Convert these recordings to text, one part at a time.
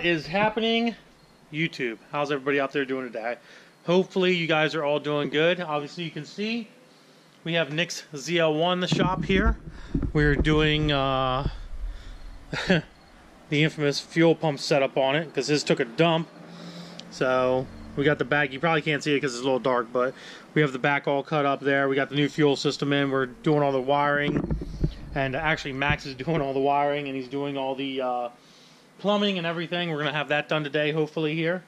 What is happening, YouTube? How's everybody out there doing today? Hopefully you guys are all doing good. Obviously you can see we have Nick's ZL1 in the shop here. We're doing the infamous fuel pump setup on it because his took a dump. So we got the back. You probably can't see it because it's a little dark, but we have the back all cut up there. We got the new fuel system in. We're doing all the wiring, and actually Max is doing all the wiring, and he's doing all the plumbing and everything. We're gonna have that done today, hopefully. Here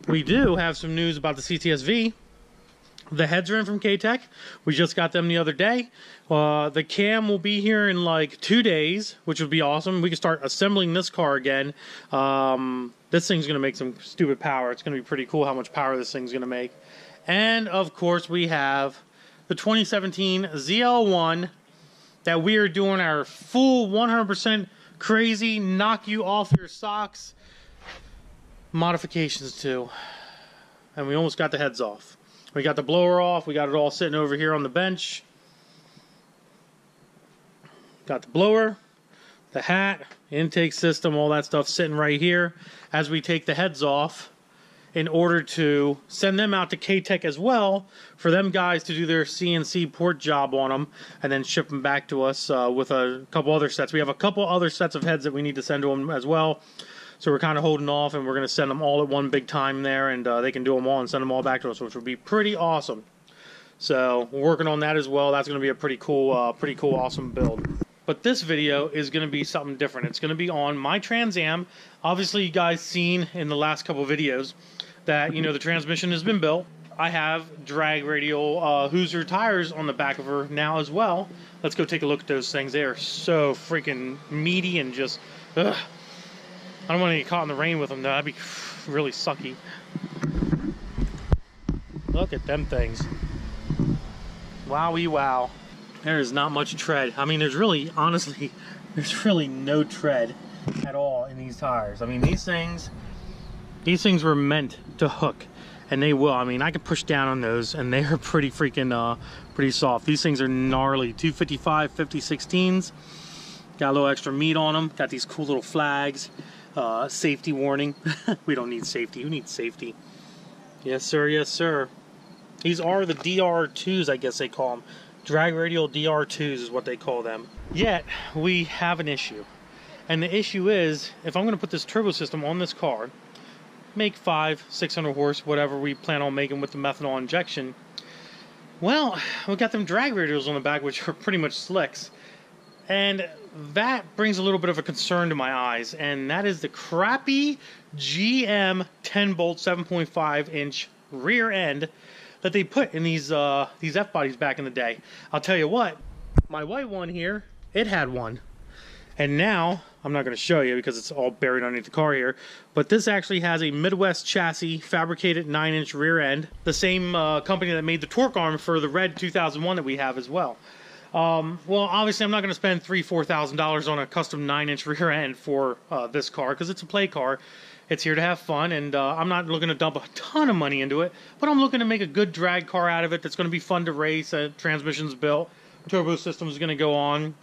we do have some news about the CTSV. The heads are in from K-Tech. We just got them the other day. The cam will be here in like 2 days, which would be awesome. We can start assembling this car again. This thing's gonna make some stupid power. It's gonna be pretty cool how much power this thing's gonna make. And of course we have the 2017 ZL1 that we are doing our full 100% crazy, knock you off your socks modifications to. And we almost got the heads off. We got the blower off. We got it all sitting over here on the bench. Got the blower, the hat, intake system, all that stuff sitting right here as we take the heads off in order to send them out to K-Tech as well for them guys to do their CNC port job on them and then ship them back to us with a couple other sets. We have a couple other sets of heads that we need to send to them as well. So we're kind of holding off, and we're going to send them all at one big time there, and they can do them all and send them all back to us, which would be pretty awesome. So we're working on that as well. That's going to be a pretty cool, awesome build. But this video is going to be something different. It's going to be on my Trans Am. Obviously, you guys seen in the last couple videos that, you know, the transmission has been built. I have drag radial Hoosier tires on the back of her now as well. Let's go take a look at those things. They are so freaking meaty and just, ugh. I don't want to get caught in the rain with them though. That'd be really sucky. Look at them things. Wowie wow. There is not much tread. I mean, there's really, honestly, there's really no tread at all in these tires. I mean, these things were meant to hook, and they will. I mean, I can push down on those, and they are pretty freaking, pretty soft. These things are gnarly. 255 50/16s. Got a little extra meat on them. Got these cool little flags. Safety warning. We don't need safety. Who needs safety? Yes, sir. Yes, sir. These are the DR2s, I guess they call them. Drag radial DR2s is what they call them. Yet, we have an issue. And the issue is, if I'm going to put this turbo system on this car, make 500-600 horse, whatever we plan on making with the methanol injection, well, we got them drag radials on the back, which are pretty much slicks. And that brings a little bit of a concern to my eyes, and that is the crappy GM 10-bolt 7.5-inch rear end that they put in these F-bodies back in the day. I'll tell you what, my white one here, it had one. And now, I'm not going to show you because it's all buried underneath the car here, but this actually has a Midwest chassis fabricated 9-inch rear end, the same company that made the torque arm for the red 2001 that we have as well. Well, obviously I'm not going to spend $3,000-$4,000 on a custom 9-inch rear end for this car because it's a play car. It's here to have fun, and I'm not looking to dump a ton of money into it, but I'm looking to make a good drag car out of it that's going to be fun to race. Transmission's built, turbo system's going to go on,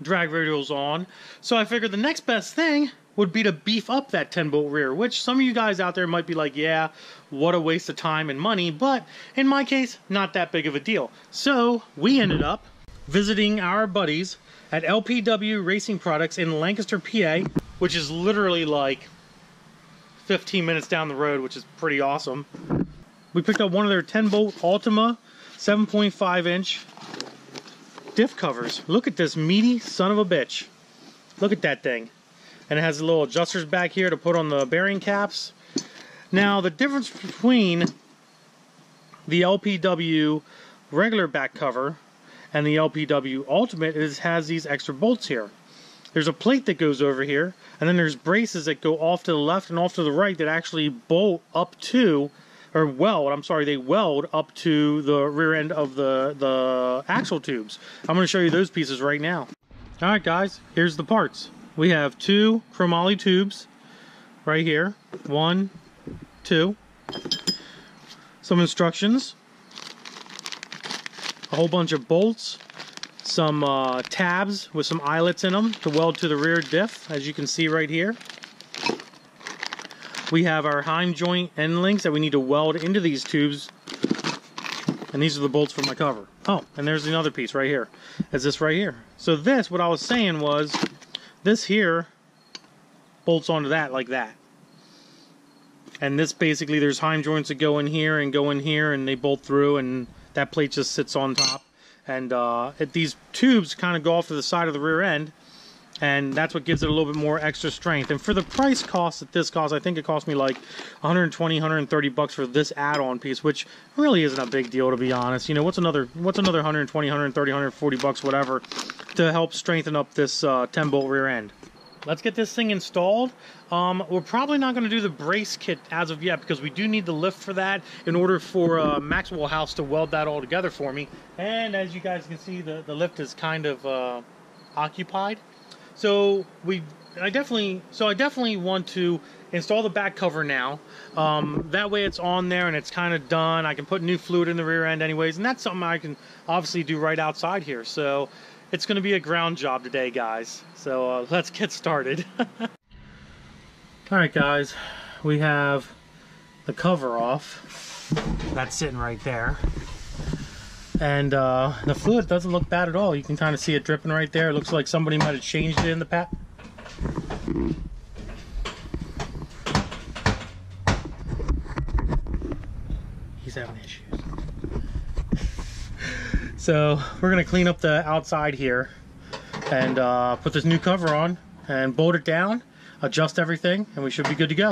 drag radials on. So I figured the next best thing would be to beef up that 10-bolt rear, which some of you guys out there might be like, yeah, what a waste of time and money, but in my case, not that big of a deal. So we ended up visiting our buddies at LPW Racing Products in Lancaster, PA, which is literally like 15 minutes down the road, which is pretty awesome. We picked up one of their 10-bolt Ultima 7.5-inch diff covers. Look at this meaty son of a bitch. Look at that thing. And it has little adjusters back here to put on the bearing caps. Now, the difference between the LPW regular back cover and the LPW Ultimate has these extra bolts here. There's a plate that goes over here, and then there's braces that go off to the left and off to the right that actually bolt up to, or weld, I'm sorry, they weld up to the rear end of the axle tubes. I'm going to show you those pieces right now. Alright guys, here's the parts. We have 2 chromoly tubes right here. 1, 2. Some instructions. A whole bunch of bolts, some tabs with some eyelets in them to weld to the rear diff, as you can see right here. we have our heim joint end links that we need to weld into these tubes. And these are the bolts for my cover. Oh, and there's another piece right here. Is this right here. So this, what I was saying was, this here bolts onto that like that. And this basically, there's heim joints that go in here and they bolt through, and that plate just sits on top. And these tubes kind of go off to the side of the rear end, and that's what gives it a little bit more extra strength. And for the price cost that this costs, I think it cost me like 120, 130 bucks for this add-on piece, which really isn't a big deal, to be honest. You know, what's another 120, 130, 140 bucks, whatever, to help strengthen up this 10-bolt rear end. Let's get this thing installed. We're probably not going to do the brace kit as of yet, because we do need the lift for that in order for Maxwell House to weld that all together for me. And as you guys can see, the lift is kind of occupied. So I definitely want to install the back cover now. That way it's on there and it's kind of done. I can put new fluid in the rear end anyways, and that's something I can obviously do right outside here. So it's going to be a ground job today, guys. So let's get started. Alright guys, we have the cover off. That's sitting right there. And the fluid doesn't look bad at all. You can kind of see it dripping right there. It looks like somebody might have changed it in the past. He's having issues. So we're going to clean up the outside here and put this new cover on and bolt it down, adjust everything, and we should be good to go.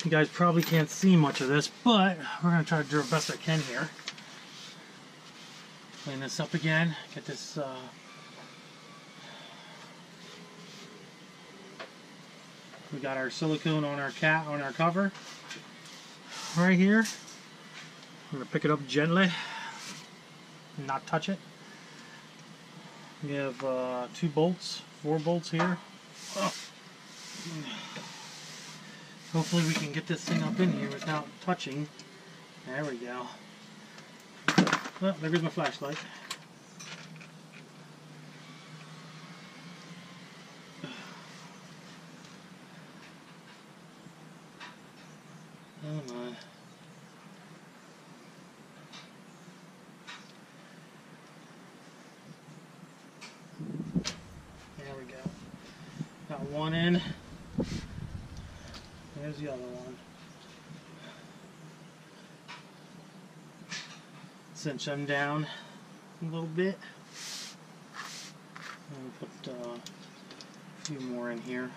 You guys probably can't see much of this, but we're going to try to do the best I can here. Clean this up again, get this we got our silicone on our cover right here. I'm going to pick it up gently, not touch it. We have 4 bolts here. Oh. Hopefully we can get this thing up in here without touching. There we go. Oh, there goes my flashlight. Come on. There we go. Got one in. There's the other one. Cinch them down a little bit. And put a few more in here.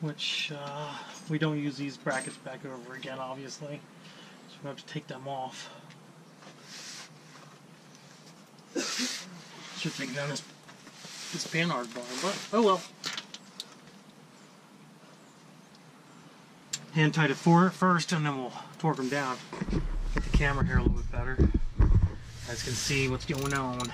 Which we don't use these brackets back over again, obviously, so we have to take them off. Should take down this panhard bar, but oh well. Hand tight it for it first, and then we'll torque them down. Get the camera here a little bit better. You guys can see what's going on.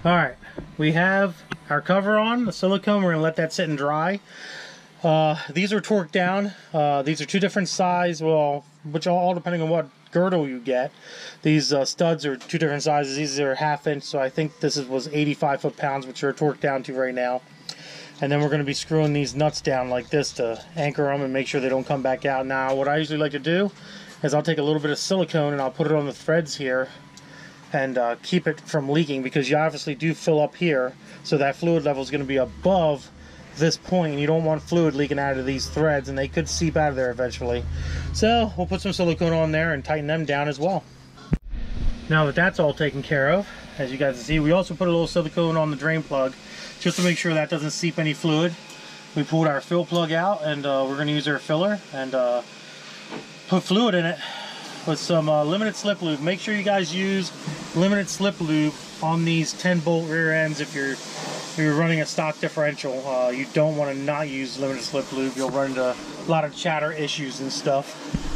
Alright, we have our cover on, the silicone. We're going to let that sit and dry. These are torqued down. These are 2 different sizes, well, which all depending on what girdle you get. These studs are 2 different sizes. These are 1/2 inch, so I think this was 85 foot-pounds, which are torqued down to right now. And then we're going to be screwing these nuts down like this to anchor them and make sure they don't come back out. Now, what I usually like to do is I'll take a little bit of silicone and I'll put it on the threads here and keep it from leaking, because you obviously do fill up here, so that fluid level is going to be above this point, and you don't want fluid leaking out of these threads, and they could seep out of there eventually. So we'll put some silicone on there and tighten them down as well. Now that that's all taken care of, as you guys can see, we also put a little silicone on the drain plug just to make sure that doesn't seep any fluid. We pulled our fill plug out, and we're going to use our filler, and put fluid in it with some limited slip lube. Make sure you guys use limited slip lube on these 10-bolt rear ends if you're running a stock differential. You don't want to not use limited slip lube. You'll run into a lot of chatter issues and stuff.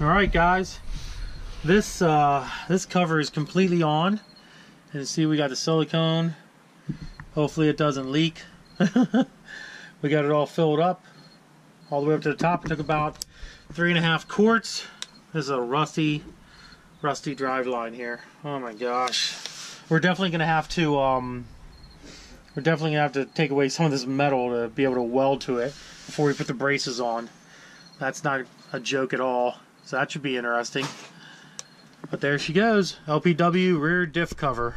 Alright guys, this cover is completely on, and you see we got the silicone. Hopefully it doesn't leak. We got it all filled up all the way up to the top. It took about 3.5 quarts. This is a rusty drive line here. Oh my gosh, we're definitely gonna have to take away some of this metal to be able to weld to it before we put the braces on. That's not a joke at all. So that should be interesting. But there she goes, LPW rear diff cover.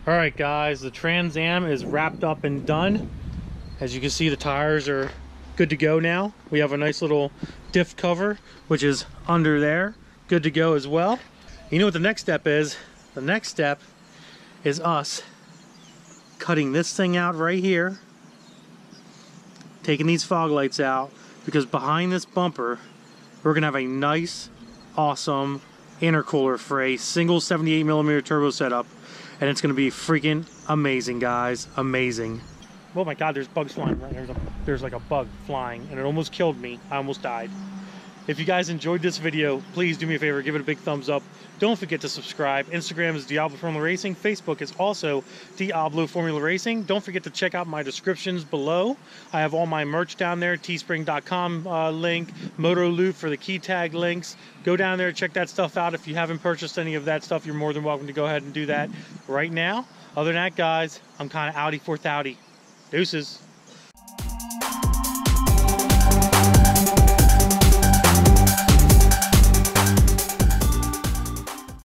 Alright guys, the Trans Am is wrapped up and done. As you can see, the tires are good to go now. We have a nice little diff cover, which is under there, good to go as well. You know what the next step is? The next step is us cutting this thing out right here, taking these fog lights out, because behind this bumper we're gonna have a nice, awesome intercooler for a single 78mm turbo setup, and it's gonna be freaking amazing, guys. Amazing. Oh my god, there's bugs flying. There's like a bug flying, and it almost killed me. I almost died. If you guys enjoyed this video, please do me a favor, give it a big thumbs up. Don't forget to subscribe. Instagram is Diablo Formula Racing. Facebook is also Diablo Formula Racing. Don't forget to check out my descriptions below. I have all my merch down there, teespring.com link, Moto Loop for the key tag links. Go down there, check that stuff out. If you haven't purchased any of that stuff, you're more than welcome to go ahead and do that right now. Other than that, guys, I'm kind of outie for thouty. Deuces.